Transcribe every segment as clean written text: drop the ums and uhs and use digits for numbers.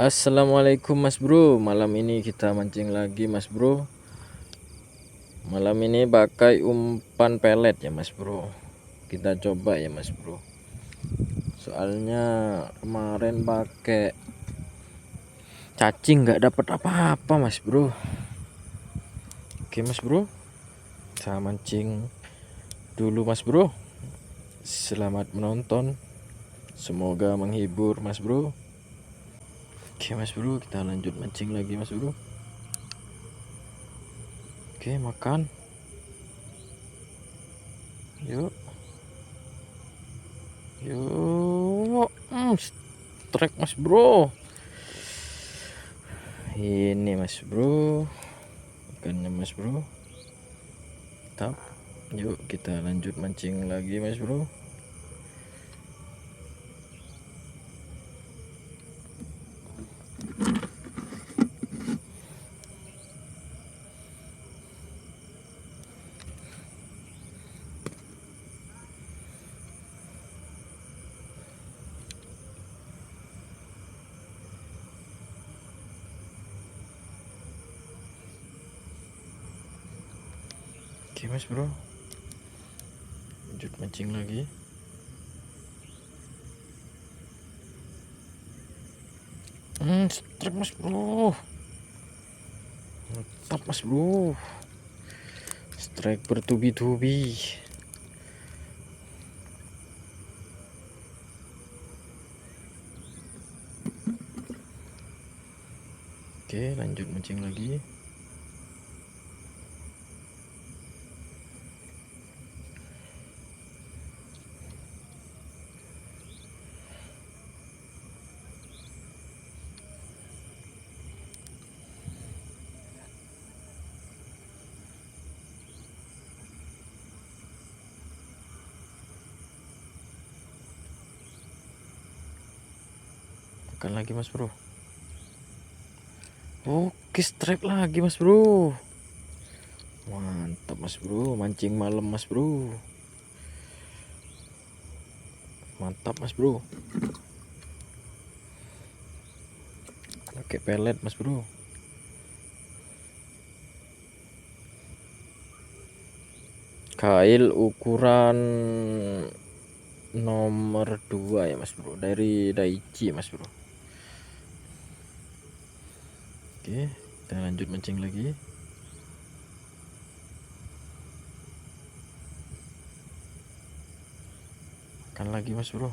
Assalamualaikum Mas Bro, malam ini kita mancing lagi Mas Bro. Malam ini pakai umpan pelet ya Mas Bro. Kita coba ya Mas Bro. Soalnya kemarin pakai cacing nggak dapat apa-apa Mas Bro. Oke Mas Bro, kita mancing dulu Mas Bro. Selamat menonton, semoga menghibur Mas Bro. Oke Mas Bro, kita lanjut mancing lagi Mas Bro. Oke, makan yuk yuk. Strike Mas Bro. Ini Mas Bro, ikannya Mas Bro. Tap. Yuk kita lanjut mancing lagi Mas Bro. Oke Mas Bro, lanjut mancing lagi. Strike Mas Bro, mantap Mas Bro. Strike bertubi-tubi. Oke, lanjut mancing lagi. Makan lagi Mas Bro. Oke, strike lagi Mas Bro. Mantap Mas Bro, mancing malam Mas Bro. Mantap Mas Bro. Pakai pelet Mas Bro. Kail ukuran nomor 2 ya Mas Bro, dari Daichi Mas Bro. Oke, kita lanjut mancing lagi. Makan lagi Mas Bro.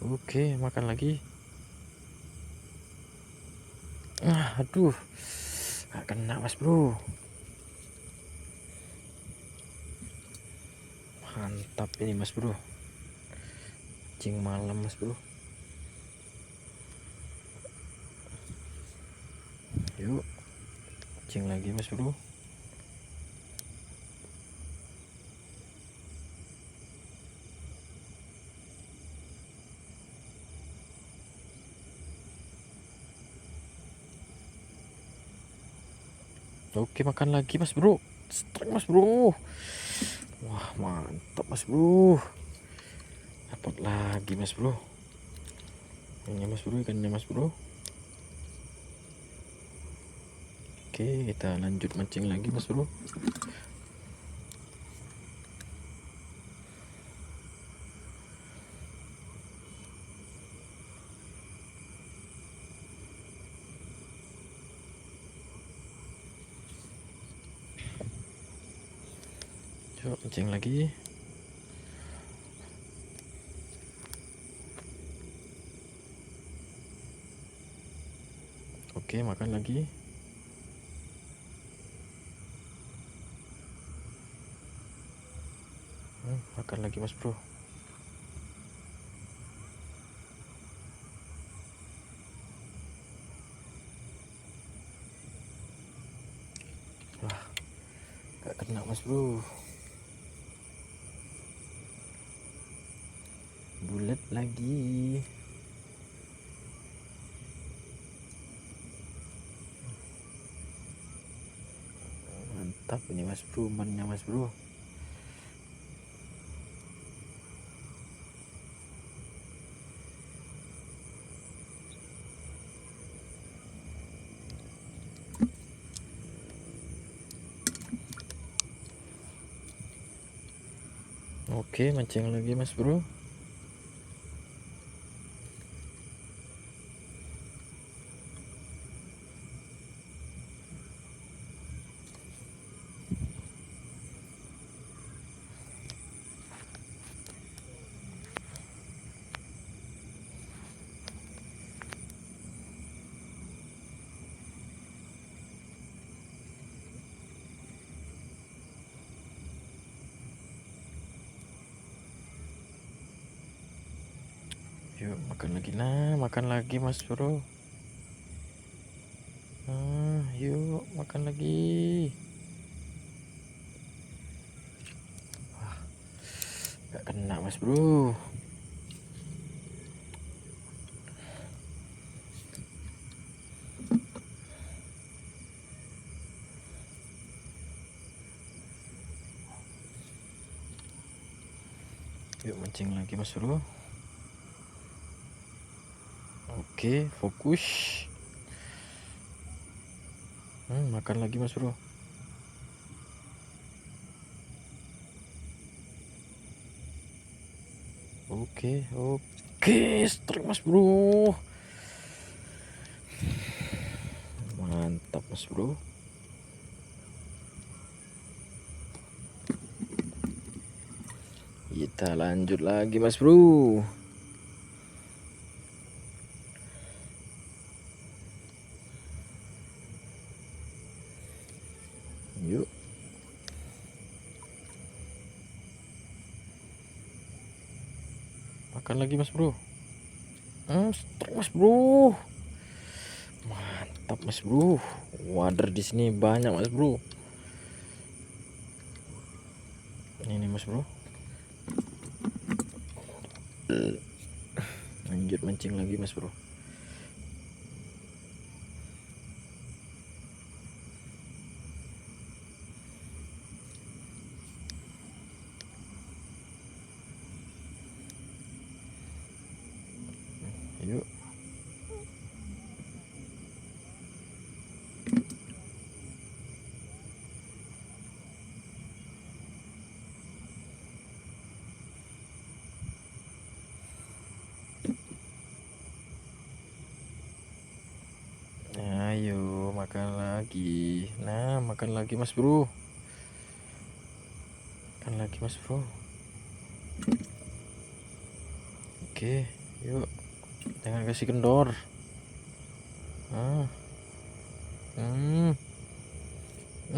Oke, makan lagi. Aduh, gak kena Mas Bro. Mantap ini Mas Bro, mancing malam Mas Bro. Yuk mancing lagi Mas Bro. Oke, makan lagi Mas Bro. Strike Mas Bro. Wah, mantap Mas Bro. Dapat lagi Mas Bro. Ini Mas Bro, ikannya Mas Bro. Oke, kita lanjut mancing lagi Mas Bro. Yuk mancing lagi. Oke, makan lagi. Makan lagi Mas Bro. Wah, gak kena Mas Bro. Bulat lagi. mantap ini mas bro, umpannya mas bro. Oke, mancing lagi mas bro. Yuk makan lagi, nah makan lagi mas bro. Yuk makan lagi. Gak kena mas bro. Yuk mancing lagi mas bro. Oke, fokus. Makan lagi mas bro. Oke, strike mas bro. Mantap mas bro. Kita lanjut lagi mas bro. Yuk. Makan lagi mas bro. Strike mas bro. Mantap mas bro. Wader di sini banyak mas bro. Ini mas bro. Lanjut mancing lagi mas bro. Yuk. Ayo makan lagi. Nah makan lagi mas bro. Makan lagi mas bro. Oke, yuk. Jangan kasih kendor.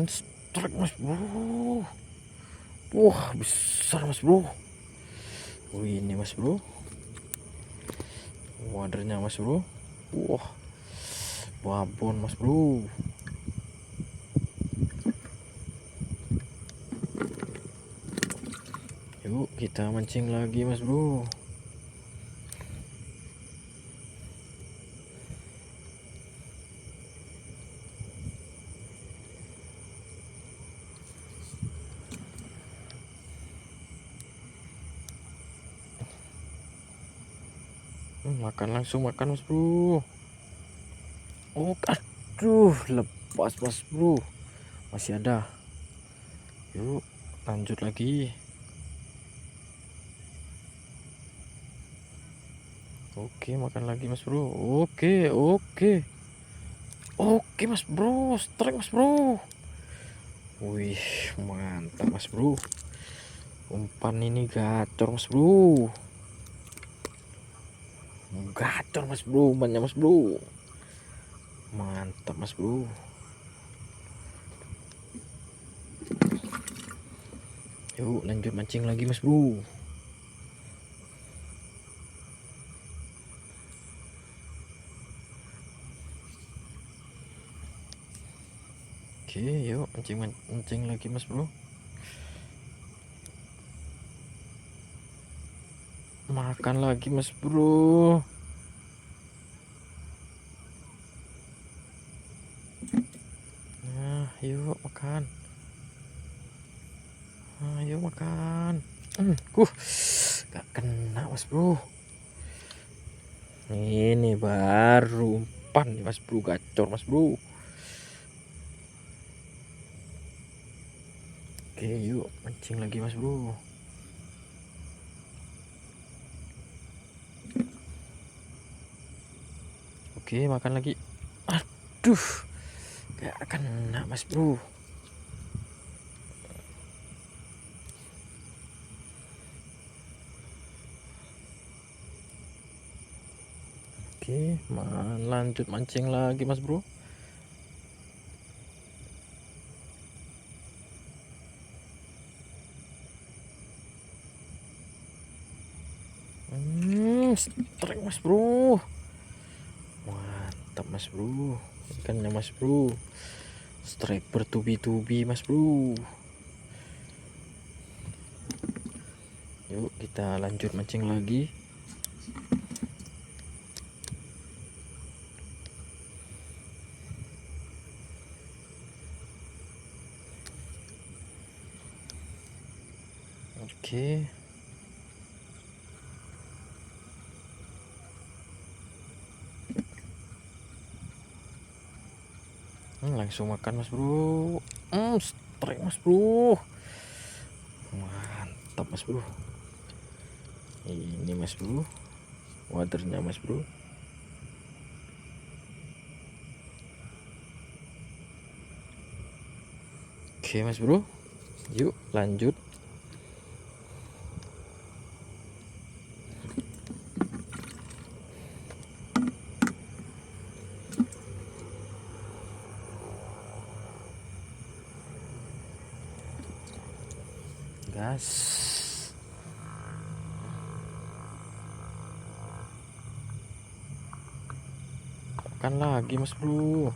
Strike mas bro. Wah besar mas bro. Wih ini mas bro. Wadernya mas bro. Wah babon mas bro. Yuk kita mancing lagi mas bro. Makan langsung makan mas bro. Oh aduh lepas mas bro. Masih ada. Yuk lanjut lagi. Oke makan lagi mas bro. Oke mas bro. Strike mas bro. Wih mantap mas bro. Umpan ini gacor mas bro. Gacor mas bro umpannya mas bro. Mantap mas bro. Yuk lanjut mancing lagi mas bro. Oke yuk mancing lagi mas bro. Makan lagi mas bro. Nah yuk makan. Hmm, gak kena mas bro. Ini baru umpan nih mas bro, gacor mas bro. Oke yuk mancing lagi mas bro. Oke makan lagi. Aduh, gak kena mas bro. Oke, lanjut mancing lagi mas bro. Strike mas bro. Mantap mas bro, ikannya mas bro. Strike bertubi-tubi mas bro. Yuk kita lanjut mancing lagi. Oke. Langsung makan mas bro. Strike mas bro. Mantap mas bro. Ini mas bro, waternya mas bro. Oke mas bro, yuk lanjut. Gas. Makan lagi mas bro.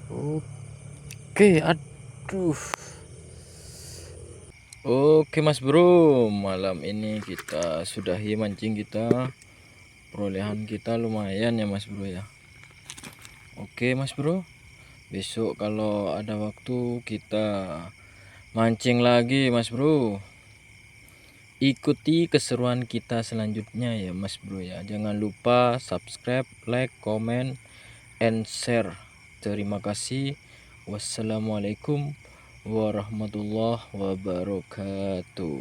Oke, aduh. Oke mas bro, malam ini kita sudahi mancing kita. Perolehan kita lumayan ya mas bro ya. Oke mas bro, besok kalau ada waktu kita mancing lagi mas bro. Ikuti keseruan kita selanjutnya ya mas bro ya. Jangan lupa subscribe, like, comment, and share. Terima kasih. Wassalamualaikum warahmatullahi wabarakatuh.